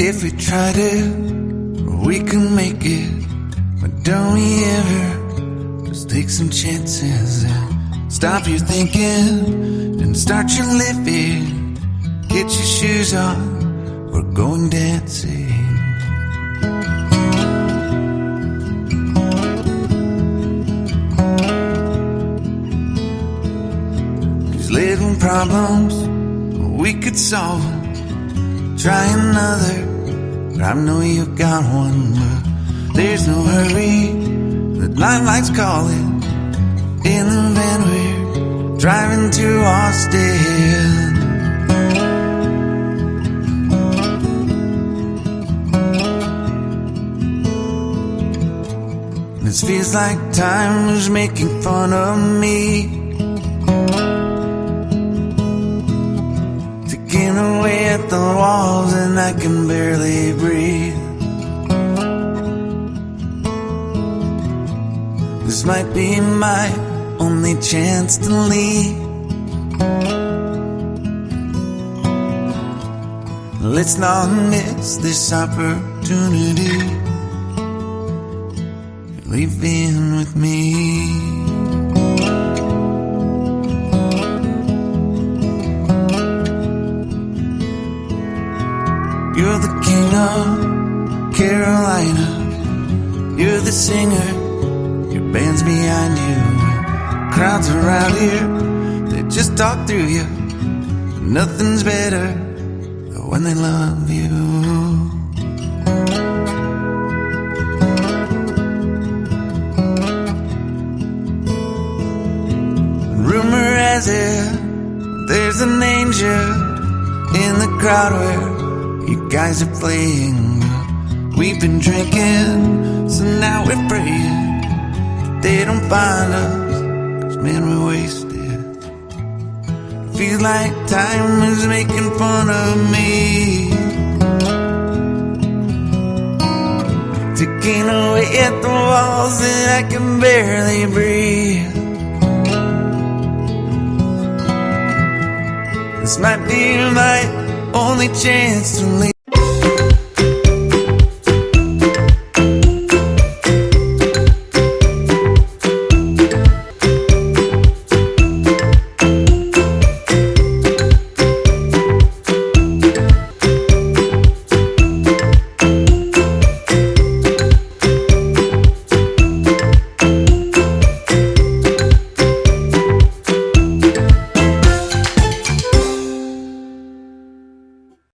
If we try to, we can make it. But don't we ever just take some chances and stop your thinking and start your living. Get your shoes on, we're going dancing. These little problems, we could solve them. Try another, but I know you've got one. But there's no hurry, the lifelight's calling. In the van we're driving to Austin. This feels like time is making fun of me, ticking away at the walls and I can barely breathe. This might be my only chance to leave. Let's not miss this opportunity. Leaving with me. You're the king of Carolina. You're the singer, your band's behind you. Crowds around here, they just talk through you. Nothing's better than when they love you. Rumor has it, there's an angel in the crowd where you guys are playing. We've been drinking, so now we're praying they don't find us, 'cause man, we're wasted. Feels like time is making fun of me, ticking away at the walls and I can barely breathe. This might be my only chance to leave.